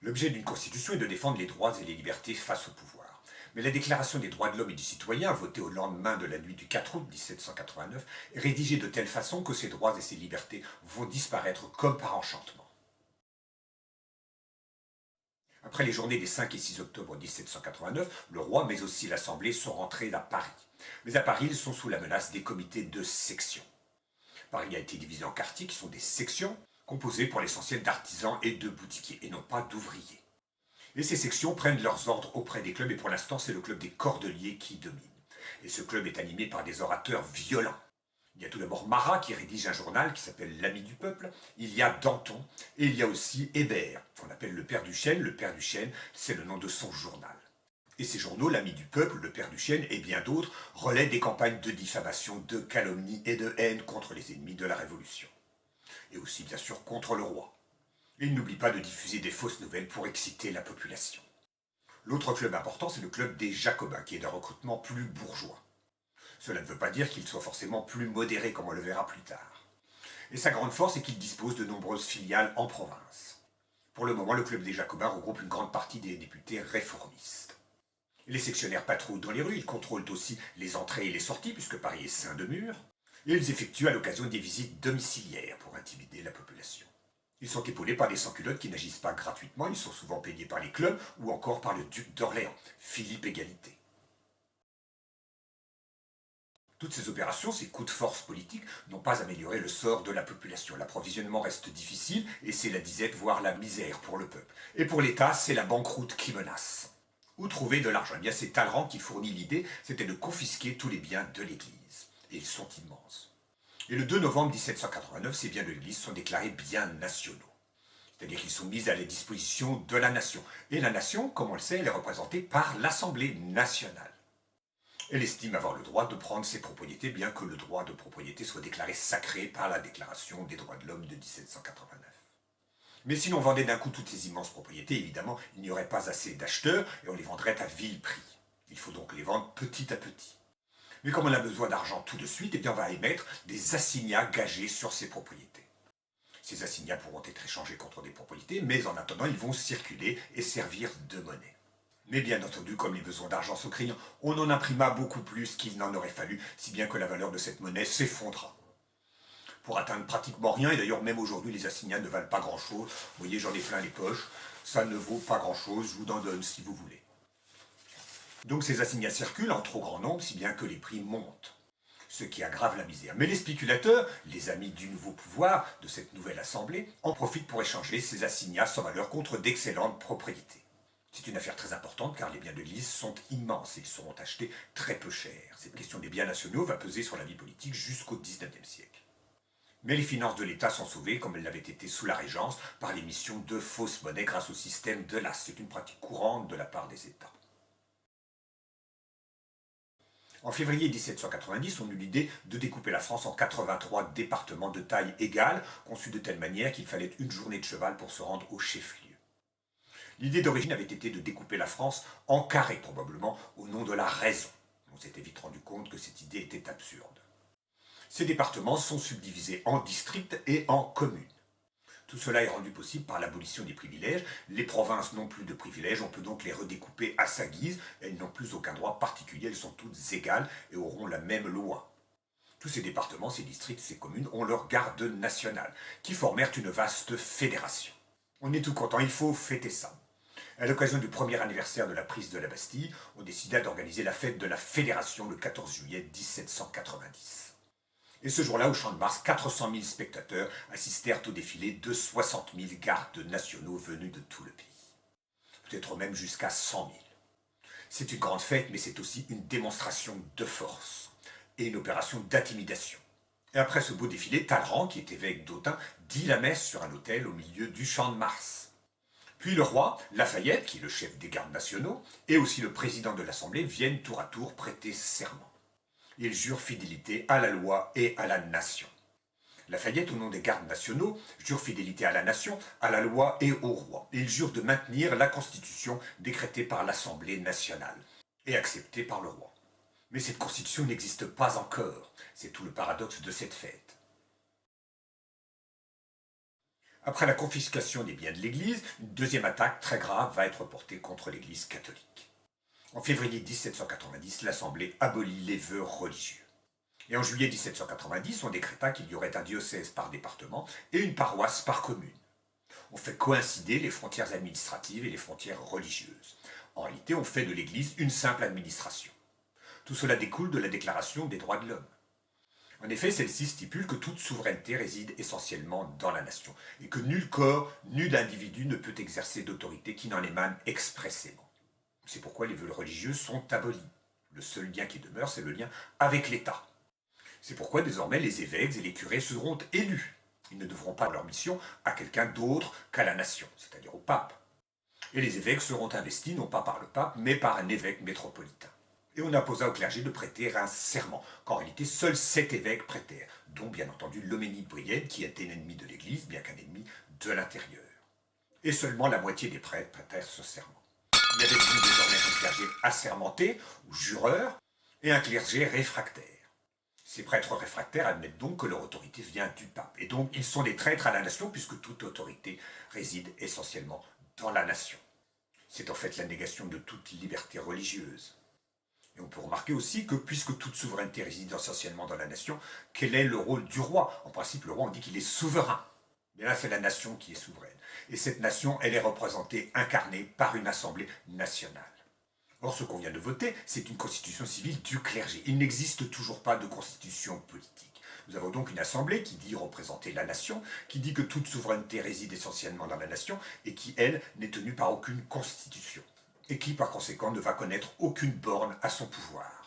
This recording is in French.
L'objet d'une constitution est de défendre les droits et les libertés face au pouvoir. Mais la Déclaration des droits de l'homme et du citoyen, votée au lendemain de la nuit du 4 août 1789, est rédigée de telle façon que ces droits et ces libertés vont disparaître comme par enchantement. Après les journées des 5 et 6 octobre 1789, le roi mais aussi l'Assemblée sont rentrés à Paris. Mais à Paris, ils sont sous la menace des comités de section. Paris a été divisé en quartiers qui sont des sections, composées pour l'essentiel d'artisans et de boutiquiers, et non pas d'ouvriers. Et ces sections prennent leurs ordres auprès des clubs, et pour l'instant, c'est le club des cordeliers qui domine. Et ce club est animé par des orateurs violents. Il y a tout d'abord Marat qui rédige un journal qui s'appelle L'Ami du Peuple, il y a Danton, et il y a aussi Hébert, qu'on appelle le Père Duchesne. Le Père Duchesne, c'est le nom de son journal. Et ces journaux, L'Ami du Peuple, le Père Duchesne et bien d'autres, relaient des campagnes de diffamation, de calomnie et de haine contre les ennemis de la Révolution. Et aussi bien sûr contre le roi. Et ils n'oublient pas de diffuser des fausses nouvelles pour exciter la population. L'autre club important, c'est le club des Jacobins, qui est d'un recrutement plus bourgeois. Cela ne veut pas dire qu'il soit forcément plus modéré, comme on le verra plus tard. Et sa grande force est qu'il dispose de nombreuses filiales en province. Pour le moment, le club des Jacobins regroupe une grande partie des députés réformistes. Les sectionnaires patrouillent dans les rues, ils contrôlent aussi les entrées et les sorties, puisque Paris est ceint de murs, et ils effectuent à l'occasion des visites domiciliaires pour intimider la population. Ils sont épaulés par des sans-culottes qui n'agissent pas gratuitement, ils sont souvent payés par les clubs ou encore par le duc d'Orléans, Philippe Égalité. Toutes ces opérations, ces coups de force politiques, n'ont pas amélioré le sort de la population. L'approvisionnement reste difficile et c'est la disette, voire la misère pour le peuple. Et pour l'État, c'est la banqueroute qui menace. Où trouver de l'argent? Eh bien, c'est Talleyrand qui fournit l'idée, c'était de confisquer tous les biens de l'Église. Et ils sont immenses. Et le 2 novembre 1789, ces biens de l'Église sont déclarés biens nationaux. C'est-à-dire qu'ils sont mis à la disposition de la nation. Et la nation, comme on le sait, elle est représentée par l'Assemblée nationale. Elle estime avoir le droit de prendre ses propriétés, bien que le droit de propriété soit déclaré sacré par la Déclaration des droits de l'homme de 1789. Mais si l'on vendait d'un coup toutes ces immenses propriétés, évidemment, il n'y aurait pas assez d'acheteurs et on les vendrait à vil prix. Il faut donc les vendre petit à petit. Mais comme on a besoin d'argent tout de suite, eh bien on va émettre des assignats gagés sur ces propriétés. Ces assignats pourront être échangés contre des propriétés, mais en attendant, ils vont circuler et servir de monnaie. Mais bien entendu, comme les besoins d'argent sont criants, on en imprima beaucoup plus qu'il n'en aurait fallu, si bien que la valeur de cette monnaie s'effondra. Pour atteindre pratiquement rien, et d'ailleurs même aujourd'hui les assignats ne valent pas grand-chose, vous voyez j'en ai plein les poches, ça ne vaut pas grand-chose, je vous en donne si vous voulez. Donc ces assignats circulent en trop grand nombre, si bien que les prix montent, ce qui aggrave la misère. Mais les spéculateurs, les amis du nouveau pouvoir, de cette nouvelle assemblée, en profitent pour échanger ces assignats sans valeur contre d'excellentes propriétés. C'est une affaire très importante car les biens de l'Église sont immenses et ils seront achetés très peu cher. Cette question des biens nationaux va peser sur la vie politique jusqu'au XIXe siècle. Mais les finances de l'État sont sauvées, comme elles l'avaient été sous la Régence, par l'émission de fausses monnaies grâce au système de l'as. C'est une pratique courante de la part des États. En février 1790, on eut l'idée de découper la France en 83 départements de taille égale, conçus de telle manière qu'il fallait une journée de cheval pour se rendre au chef-lieu. L'idée d'origine avait été de découper la France en carrés, probablement au nom de la raison. On s'était vite rendu compte que cette idée était absurde. Ces départements sont subdivisés en districts et en communes. Tout cela est rendu possible par l'abolition des privilèges. Les provinces n'ont plus de privilèges, on peut donc les redécouper à sa guise. Elles n'ont plus aucun droit particulier, elles sont toutes égales et auront la même loi. Tous ces départements, ces districts, ces communes ont leur garde nationale, qui formèrent une vaste fédération. On est tout content, il faut fêter ça. À l'occasion du premier anniversaire de la prise de la Bastille, on décida d'organiser la fête de la Fédération le 14 juillet 1790. Et ce jour-là, au Champ de Mars, 400 000 spectateurs assistèrent au défilé de 60 000 gardes nationaux venus de tout le pays. Peut-être même jusqu'à 100 000. C'est une grande fête, mais c'est aussi une démonstration de force et une opération d'intimidation. Et après ce beau défilé, Talleyrand, qui est évêque d'Autun, dit la messe sur un autel au milieu du Champ de Mars. Puis le roi, Lafayette, qui est le chef des gardes nationaux, et aussi le président de l'Assemblée viennent tour à tour prêter serment. Ils jurent fidélité à la loi et à la nation. Lafayette, au nom des gardes nationaux, jure fidélité à la nation, à la loi et au roi. Il jure de maintenir la constitution décrétée par l'Assemblée nationale et acceptée par le roi. Mais cette constitution n'existe pas encore. C'est tout le paradoxe de cette fête. Après la confiscation des biens de l'Église, une deuxième attaque très grave va être portée contre l'Église catholique. En février 1790, l'Assemblée abolit les vœux religieux. Et en juillet 1790, on décréta qu'il y aurait un diocèse par département et une paroisse par commune. On fait coïncider les frontières administratives et les frontières religieuses. En réalité, on fait de l'Église une simple administration. Tout cela découle de la Déclaration des droits de l'homme. En effet, celle-ci stipule que toute souveraineté réside essentiellement dans la nation, et que nul corps, nul individu ne peut exercer d'autorité qui n'en émane expressément. C'est pourquoi les vœux religieux sont abolis. Le seul lien qui demeure, c'est le lien avec l'État. C'est pourquoi désormais les évêques et les curés seront élus. Ils ne devront pas leur mission à quelqu'un d'autre qu'à la nation, c'est-à-dire au pape. Et les évêques seront investis non pas par le pape, mais par un évêque métropolitain. Et on imposa au clergé de prêter un serment, qu'en réalité seuls 7 évêques prêtèrent, dont bien entendu l'Homénide Brienne, qui était un ennemi de l'Église, bien qu'un ennemi de l'intérieur. Et seulement la moitié des prêtres prêtèrent ce serment. Il y avait donc désormais un clergé assermenté, ou jureur, et un clergé réfractaire. Ces prêtres réfractaires admettent donc que leur autorité vient du pape, et donc ils sont des traîtres à la nation, puisque toute autorité réside essentiellement dans la nation. C'est en fait la négation de toute liberté religieuse. Et on peut remarquer aussi que, puisque toute souveraineté réside essentiellement dans la nation, quel est le rôle du roi? En principe, le roi, on dit qu'il est souverain. Mais là, c'est la nation qui est souveraine. Et cette nation, elle est représentée, incarnée par une assemblée nationale. Or, ce qu'on vient de voter, c'est une constitution civile du clergé. Il n'existe toujours pas de constitution politique. Nous avons donc une assemblée qui dit représenter la nation, qui dit que toute souveraineté réside essentiellement dans la nation, et qui, elle, n'est tenue par aucune constitution. Et qui, par conséquent, ne va connaître aucune borne à son pouvoir.